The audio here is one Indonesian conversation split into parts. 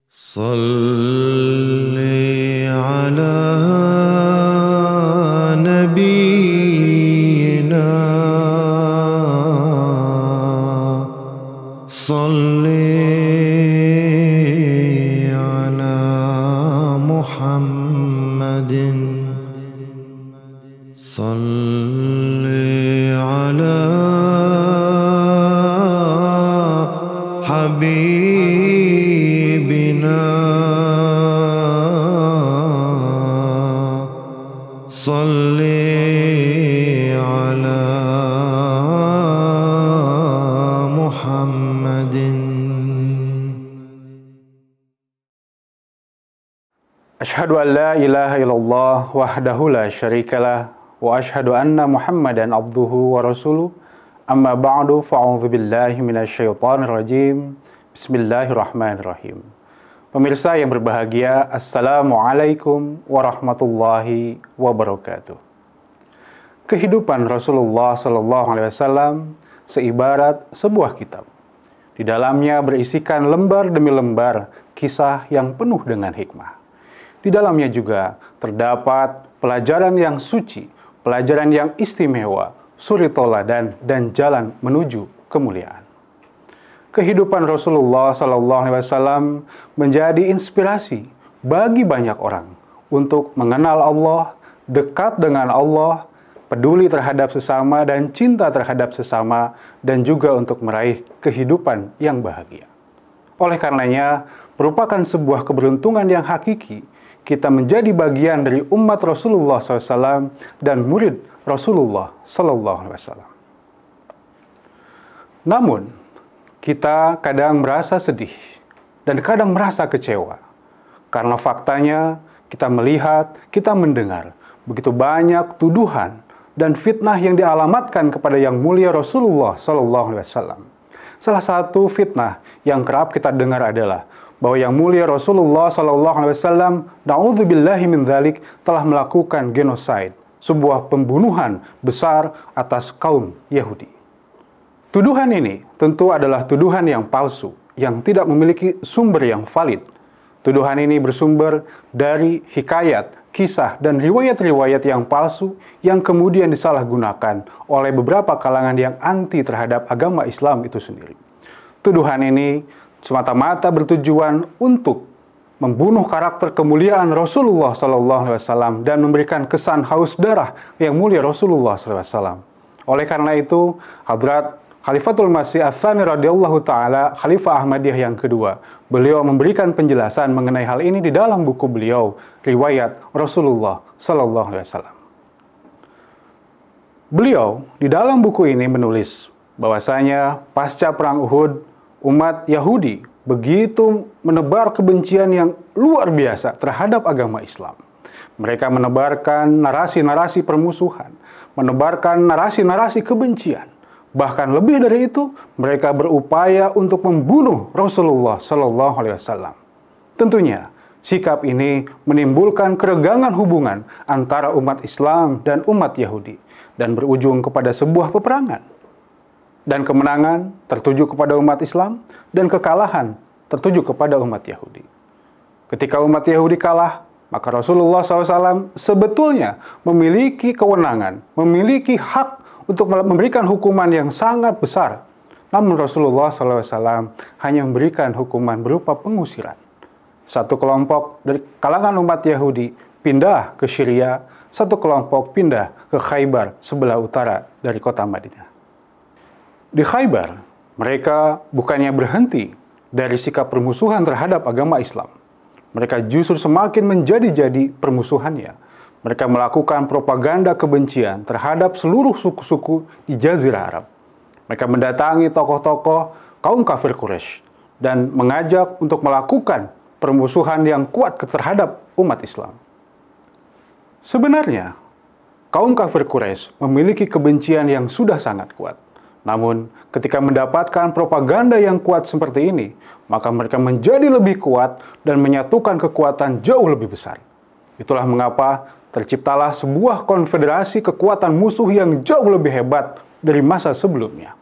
صل على نبينا صل على محمد صل على حبيبنا صل على محمد. Asyhadu an la ilaha illallah wahdahu la syarikalah wa asyhadu anna Muhammadan abduhu wa rasuluh. Amma ba'du, fa'udzu billahi minasyaitonir rajim. Bismillahirrahmanirrahim. Pemirsa yang berbahagia, Assalamualaikum warahmatullahi wabarakatuh. Kehidupan Rasulullah SAW seibarat sebuah kitab. Di dalamnya berisikan lembar demi lembar kisah yang penuh dengan hikmah. Di dalamnya juga terdapat pelajaran yang suci, pelajaran yang istimewa, suri toladan dan jalan menuju kemuliaan. Kehidupan Rasulullah SAW menjadi inspirasi bagi banyak orang untuk mengenal Allah, dekat dengan Allah, peduli terhadap sesama dan cinta terhadap sesama, dan juga untuk meraih kehidupan yang bahagia. Oleh karenanya, merupakan sebuah keberuntungan yang hakiki kita menjadi bagian dari umat Rasulullah SAW dan murid Rasulullah SAW. Namun, kita kadang merasa sedih dan kadang merasa kecewa karena faktanya kita melihat, kita mendengar begitu banyak tuduhan dan fitnah yang dialamatkan kepada yang mulia Rasulullah SAW. Salah satu fitnah yang kerap kita dengar adalah bahwa yang mulia Rasulullah SAW, na'udzubillahi min dzalik, telah melakukan genosid, sebuah pembunuhan besar atas kaum Yahudi. Tuduhan ini tentu adalah tuduhan yang palsu, yang tidak memiliki sumber yang valid. Tuduhan ini bersumber dari hikayat, kisah, dan riwayat-riwayat yang palsu yang kemudian disalahgunakan oleh beberapa kalangan yang anti terhadap agama Islam itu sendiri. Tuduhan ini semata-mata bertujuan untuk membunuh karakter kemuliaan Rasulullah SAW dan memberikan kesan haus darah yang mulia Rasulullah SAW. Oleh karena itu, Hadrat Khalifatul Masih Ats-Tsani radhiyallahu ta'ala, Khalifah Ahmadiyah yang kedua, beliau memberikan penjelasan mengenai hal ini di dalam buku beliau, Riwayat Rasulullah SAW. Beliau di dalam buku ini menulis bahwasanya pasca perang Uhud, umat Yahudi begitu menebar kebencian yang luar biasa terhadap agama Islam. Mereka menebarkan narasi-narasi permusuhan, menebarkan narasi-narasi kebencian. Bahkan lebih dari itu, mereka berupaya untuk membunuh Rasulullah SAW. Tentunya, sikap ini menimbulkan keregangan hubungan antara umat Islam dan umat Yahudi dan berujung kepada sebuah peperangan. Dan kemenangan tertuju kepada umat Islam, dan kekalahan tertuju kepada umat Yahudi. Ketika umat Yahudi kalah, maka Rasulullah SAW sebetulnya memiliki kewenangan, memiliki hak untuk memberikan hukuman yang sangat besar. Namun Rasulullah SAW hanya memberikan hukuman berupa pengusiran. Satu kelompok dari kalangan umat Yahudi pindah ke Syria, satu kelompok pindah ke Khaybar sebelah utara dari kota Madinah. Di Khaybar, mereka bukannya berhenti dari sikap permusuhan terhadap agama Islam. Mereka justru semakin menjadi-jadi permusuhannya. Mereka melakukan propaganda kebencian terhadap seluruh suku-suku di Jazirah Arab. Mereka mendatangi tokoh-tokoh kaum kafir Quraisy dan mengajak untuk melakukan permusuhan yang kuat terhadap umat Islam. Sebenarnya, kaum kafir Quraisy memiliki kebencian yang sudah sangat kuat. Namun, ketika mendapatkan propaganda yang kuat seperti ini, maka mereka menjadi lebih kuat dan menyatukan kekuatan jauh lebih besar. Itulah mengapa terciptalah sebuah konfederasi kekuatan musuh yang jauh lebih hebat dari masa sebelumnya.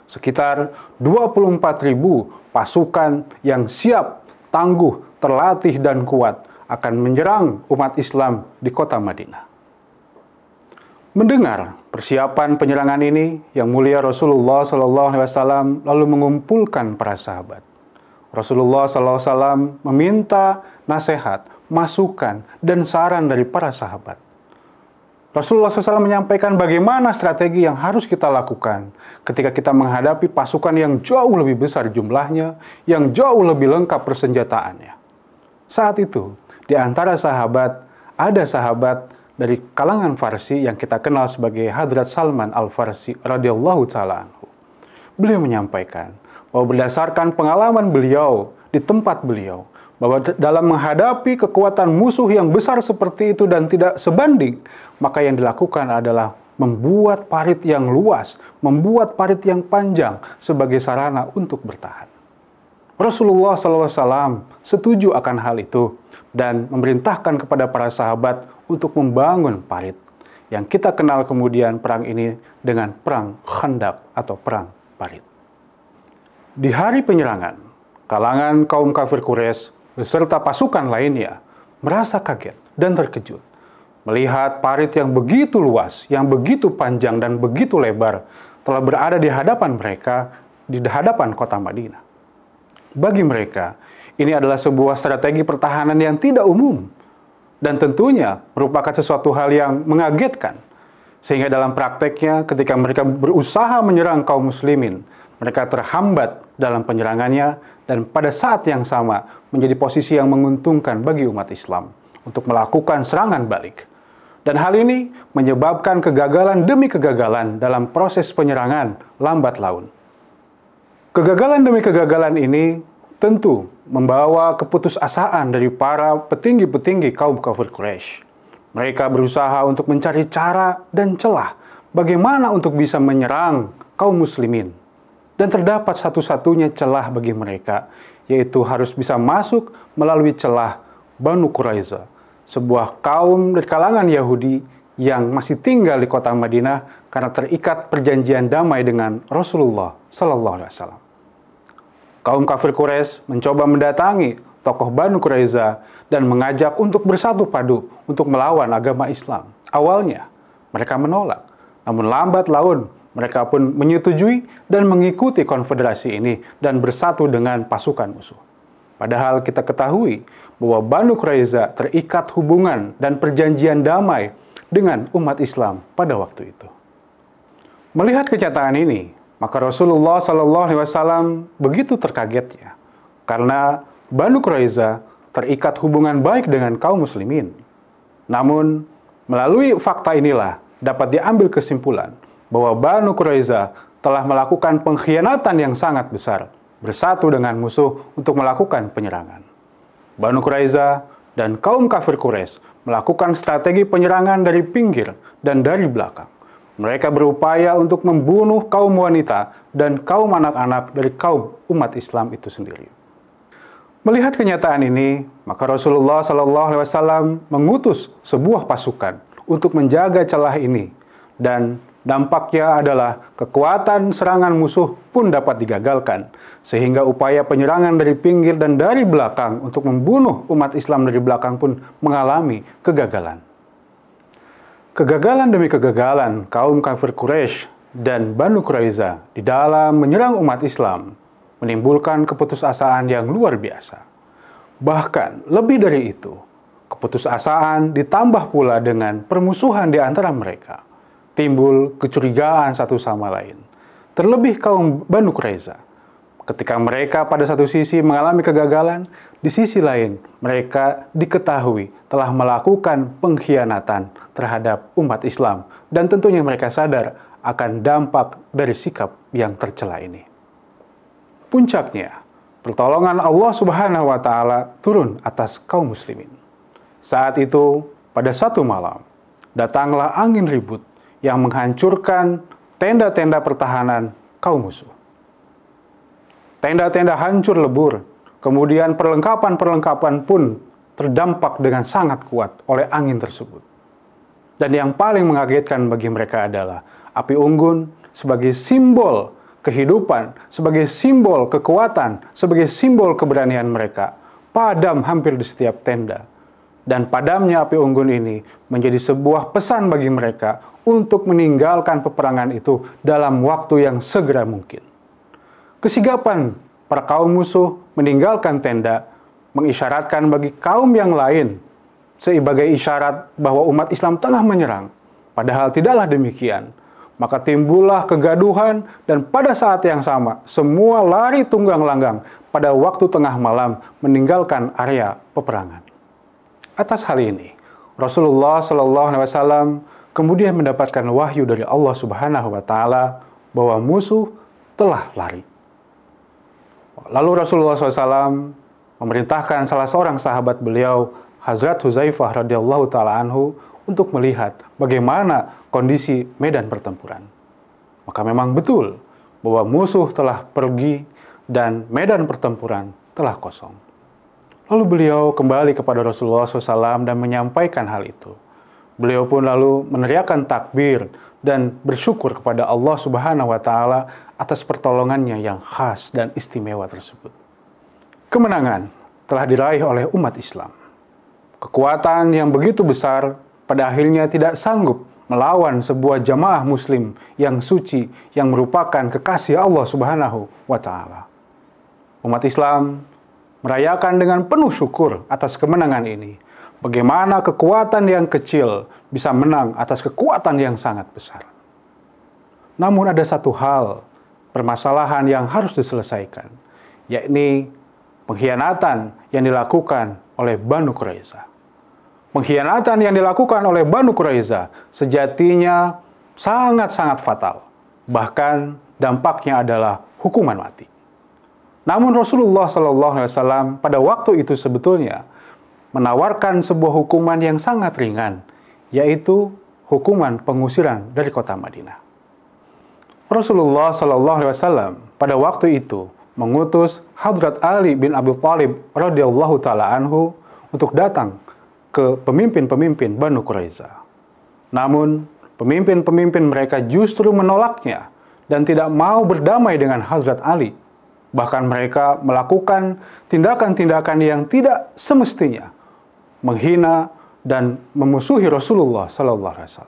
Sekitar 24.000 pasukan yang siap tangguh, terlatih, dan kuat akan menyerang umat Islam di kota Madinah. Mendengar persiapan penyerangan ini, Yang Mulia Rasulullah SAW lalu mengumpulkan para sahabat. Rasulullah SAW meminta nasihat, masukan, dan saran dari para sahabat. Rasulullah SAW menyampaikan bagaimana strategi yang harus kita lakukan ketika kita menghadapi pasukan yang jauh lebih besar jumlahnya, yang jauh lebih lengkap persenjataannya. Saat itu, di antara sahabat, ada sahabat dari kalangan Farsi yang kita kenal sebagai Hadrat Salman Al-Farsi radhiyallahu ta'ala anhu. Beliau menyampaikan bahwa berdasarkan pengalaman beliau di tempat beliau, bahwa dalam menghadapi kekuatan musuh yang besar seperti itu dan tidak sebanding, maka yang dilakukan adalah membuat parit yang luas, membuat parit yang panjang sebagai sarana untuk bertahan. Rasulullah SAW setuju akan hal itu dan memerintahkan kepada para sahabat untuk membangun parit yang kita kenal kemudian perang ini dengan perang Khandaq atau perang parit. Di hari penyerangan, kalangan kaum kafir Quraisy beserta pasukan lainnya merasa kaget dan terkejut melihat parit yang begitu luas, yang begitu panjang dan begitu lebar telah berada di hadapan mereka, di hadapan kota Madinah. Bagi mereka, ini adalah sebuah strategi pertahanan yang tidak umum dan tentunya merupakan sesuatu hal yang mengagetkan. Sehingga dalam prakteknya ketika mereka berusaha menyerang kaum muslimin, mereka terhambat dalam penyerangannya dan pada saat yang sama menjadi posisi yang menguntungkan bagi umat Islam untuk melakukan serangan balik. Dan hal ini menyebabkan kegagalan demi kegagalan dalam proses penyerangan lambat laun. Kegagalan demi kegagalan ini tentu membawa keputusasaan dari para petinggi-petinggi kaum kafir Quraisy. Mereka berusaha untuk mencari cara dan celah bagaimana untuk bisa menyerang kaum muslimin. Dan terdapat satu-satunya celah bagi mereka, yaitu harus bisa masuk melalui celah Banu Quraiza, sebuah kaum dari kalangan Yahudi yang masih tinggal di kota Madinah karena terikat perjanjian damai dengan Rasulullah SAW. Kaum kafir Quraisy mencoba mendatangi tokoh Banu Quraiza dan mengajak untuk bersatu padu untuk melawan agama Islam. Awalnya mereka menolak, namun lambat laun mereka pun menyetujui dan mengikuti konfederasi ini dan bersatu dengan pasukan musuh. Padahal kita ketahui bahwa Banu Quraiza terikat hubungan dan perjanjian damai dengan umat Islam pada waktu itu. Melihat kenyataan ini, maka Rasulullah SAW begitu terkagetnya karena Banu Quraiza terikat hubungan baik dengan kaum muslimin. Namun, melalui fakta inilah dapat diambil kesimpulan bahwa Banu Quraiza telah melakukan pengkhianatan yang sangat besar, bersatu dengan musuh untuk melakukan penyerangan. Banu Quraiza dan kaum kafir Quraisy melakukan strategi penyerangan dari pinggir dan dari belakang. Mereka berupaya untuk membunuh kaum wanita dan kaum anak-anak dari kaum umat Islam itu sendiri. Melihat kenyataan ini, maka Rasulullah SAW mengutus sebuah pasukan untuk menjaga celah ini dan dampaknya adalah kekuatan serangan musuh pun dapat digagalkan, sehingga upaya penyerangan dari pinggir dan dari belakang untuk membunuh umat Islam dari belakang pun mengalami kegagalan. Kegagalan demi kegagalan kaum kafir Quraisy dan Banu Quraiza di dalam menyerang umat Islam menimbulkan keputusasaan yang luar biasa. Bahkan lebih dari itu, keputusasaan ditambah pula dengan permusuhan di antara mereka. Timbul kecurigaan satu sama lain. Terlebih kaum Banu Quraiza. Ketika mereka pada satu sisi mengalami kegagalan, di sisi lain mereka diketahui telah melakukan pengkhianatan terhadap umat Islam. Dan tentunya mereka sadar akan dampak dari sikap yang tercela ini. Puncaknya, pertolongan Allah Subhanahu wa Ta'ala turun atas kaum muslimin. Saat itu, pada satu malam, datanglah angin ribut yang menghancurkan tenda-tenda pertahanan kaum musuh. Tenda-tenda hancur lebur, kemudian perlengkapan-perlengkapan pun terdampak dengan sangat kuat oleh angin tersebut. Dan yang paling mengagetkan bagi mereka adalah api unggun sebagai simbol kehidupan, sebagai simbol kekuatan, sebagai simbol keberanian mereka, padam hampir di setiap tenda. Dan padamnya api unggun ini menjadi sebuah pesan bagi mereka untuk meninggalkan peperangan itu dalam waktu yang segera mungkin. Kesigapan para kaum musuh meninggalkan tenda mengisyaratkan bagi kaum yang lain sebagai isyarat bahwa umat Islam tengah menyerang. Padahal tidaklah demikian. Maka timbullah kegaduhan dan pada saat yang sama semua lari tunggang langgang pada waktu tengah malam meninggalkan area peperangan. Atas hal ini, Rasulullah SAW kemudian mendapatkan wahyu dari Allah Subhanahu wa Ta'ala bahwa musuh telah lari. Lalu Rasulullah SAW memerintahkan salah seorang sahabat beliau, Hazrat Huzaifah radhiyallahu ta'ala anhu, untuk melihat bagaimana kondisi medan pertempuran. Maka memang betul bahwa musuh telah pergi dan medan pertempuran telah kosong. Lalu beliau kembali kepada Rasulullah SAW dan menyampaikan hal itu. Beliau pun lalu meneriakkan takbir dan bersyukur kepada Allah Subhanahu wa Ta'ala atas pertolongannya yang khas dan istimewa tersebut. Kemenangan telah diraih oleh umat Islam. Kekuatan yang begitu besar pada akhirnya tidak sanggup melawan sebuah jamaah muslim yang suci yang merupakan kekasih Allah Subhanahu wa Ta'ala. Umat Islam merayakan dengan penuh syukur atas kemenangan ini. Bagaimana kekuatan yang kecil bisa menang atas kekuatan yang sangat besar. Namun ada satu hal, permasalahan yang harus diselesaikan, yakni pengkhianatan yang dilakukan oleh Banu Quraisyah. Pengkhianatan yang dilakukan oleh Banu Quraisyah sejatinya sangat-sangat fatal. Bahkan dampaknya adalah hukuman mati. Namun Rasulullah SAW pada waktu itu sebetulnya menawarkan sebuah hukuman yang sangat ringan, yaitu hukuman pengusiran dari kota Madinah. Rasulullah SAW pada waktu itu mengutus Hadrat Ali bin Abi Thalib radhiyallahu ta'ala anhu untuk datang ke pemimpin-pemimpin Banu Quraisyah. Namun pemimpin-pemimpin mereka justru menolaknya dan tidak mau berdamai dengan Hadrat Ali. Bahkan mereka melakukan tindakan-tindakan yang tidak semestinya, menghina dan memusuhi Rasulullah SAW.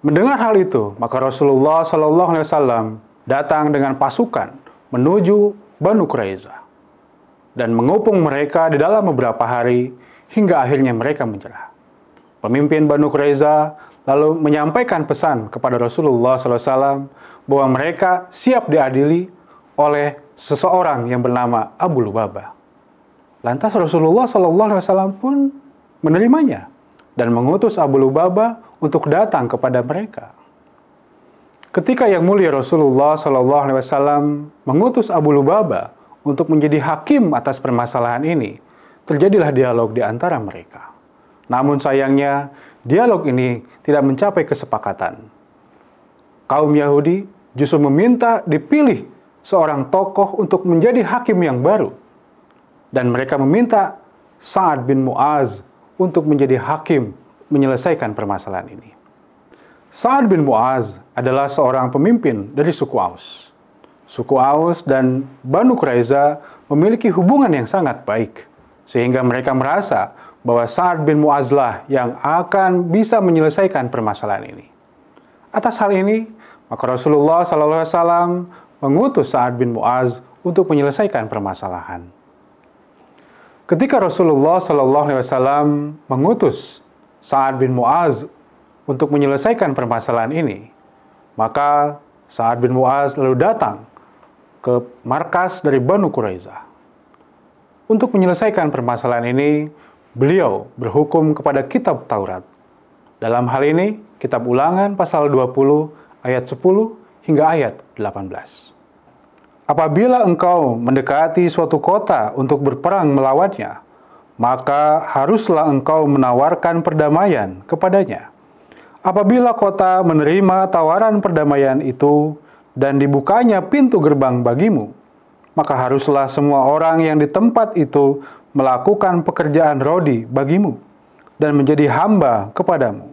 Mendengar hal itu, maka Rasulullah SAW datang dengan pasukan menuju Banu Quraisyah dan mengepung mereka di dalam beberapa hari hingga akhirnya mereka menyerah. Pemimpin Banu Quraisyah lalu menyampaikan pesan kepada Rasulullah SAW bahwa mereka siap diadili oleh seseorang yang bernama Abu Lubabah. Lantas Rasulullah SAW pun menerimanya dan mengutus Abu Lubabah untuk datang kepada mereka. Ketika Yang Mulia Rasulullah SAW mengutus Abu Lubabah untuk menjadi hakim atas permasalahan ini, terjadilah dialog di antara mereka. Namun sayangnya, dialog ini tidak mencapai kesepakatan. Kaum Yahudi justru meminta dipilih seorang tokoh untuk menjadi hakim yang baru. Dan mereka meminta Sa'ad bin Mu'az untuk menjadi hakim menyelesaikan permasalahan ini. Sa'ad bin Mu'az adalah seorang pemimpin dari suku Aus. Suku Aus dan Banu Quraisyah memiliki hubungan yang sangat baik, sehingga mereka merasa bahwa Sa'ad bin Mu'az lah yang akan bisa menyelesaikan permasalahan ini. Atas hal ini, maka Rasulullah SAW mengutus Sa'ad bin Mu'az untuk menyelesaikan permasalahan. Ketika Rasulullah SAW mengutus Sa'ad bin Mu'az untuk menyelesaikan permasalahan ini, maka Sa'ad bin Mu'az lalu datang ke markas dari Banu Quraisyah. Untuk menyelesaikan permasalahan ini, beliau berhukum kepada kitab Taurat. Dalam hal ini, kitab Ulangan pasal 20 ayat 10 hingga ayat 18. Apabila engkau mendekati suatu kota untuk berperang melawannya, maka haruslah engkau menawarkan perdamaian kepadanya. Apabila kota menerima tawaran perdamaian itu dan dibukanya pintu gerbang bagimu, maka haruslah semua orang yang di tempat itu melakukan pekerjaan rodi bagimu dan menjadi hamba kepadamu.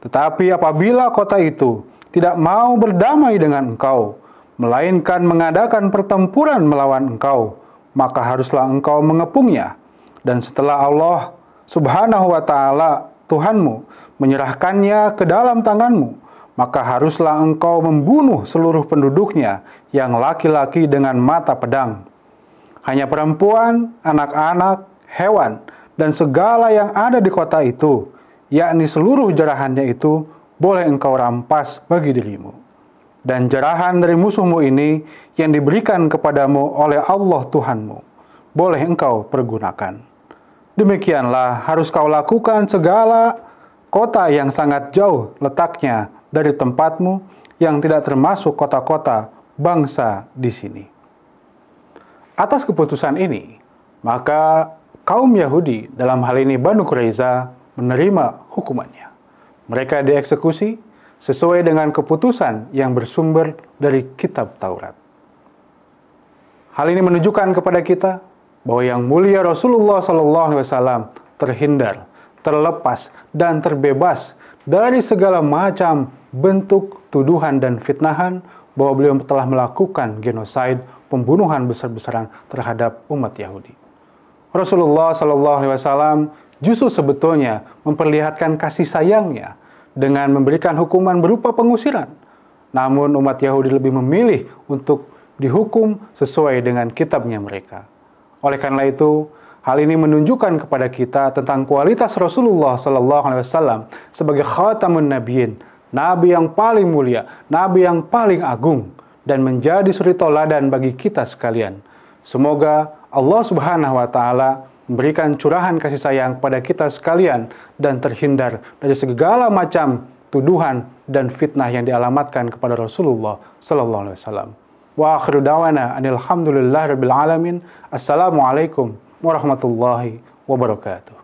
Tetapi apabila kota itu tidak mau berdamai dengan engkau, melainkan mengadakan pertempuran melawan engkau, maka haruslah engkau mengepungnya Dan setelah Allah Subhanahu wa Ta'ala, Tuhanmu, menyerahkannya ke dalam tanganmu, maka haruslah engkau membunuh seluruh penduduknya yang laki-laki dengan mata pedang. Hanya perempuan, anak-anak, hewan, dan segala yang ada di kota itu, yakni seluruh jarahannya itu, boleh engkau rampas bagi dirimu. Dan jarahan dari musuhmu ini yang diberikan kepadamu oleh Allah Tuhanmu, boleh engkau pergunakan. Demikianlah harus kau lakukan segala kota yang sangat jauh letaknya dari tempatmu, yang tidak termasuk kota-kota bangsa di sini. Atas keputusan ini, maka kaum Yahudi, dalam hal ini Banu Quraiza, menerima hukumannya. Mereka dieksekusi sesuai dengan keputusan yang bersumber dari kitab Taurat. Hal ini menunjukkan kepada kita bahwa yang mulia Rasulullah SAW terhindar, terlepas, dan terbebas dari segala macam bentuk tuduhan dan fitnahan bahwa beliau telah melakukan genosid, pembunuhan besar-besaran terhadap umat Yahudi. Rasulullah SAW justru sebetulnya memperlihatkan kasih sayangnya dengan memberikan hukuman berupa pengusiran. Namun umat Yahudi lebih memilih untuk dihukum sesuai dengan kitabnya mereka. Oleh karena itu, hal ini menunjukkan kepada kita tentang kualitas Rasulullah SAW sebagai khatamun nabiyyin, nabi yang paling mulia, nabi yang paling agung, dan menjadi suri tauladan bagi kita sekalian. Semoga Allah Subhanahu wa Ta'ala memberikan curahan kasih sayang kepada kita sekalian dan terhindar dari segala macam tuduhan dan fitnah yang dialamatkan kepada Rasulullah sallallahu alaihi wasallam. Wa akhiru da'wana anil hamdulillahirabbil alamin. Assalamualaikum warahmatullahi wabarakatuh.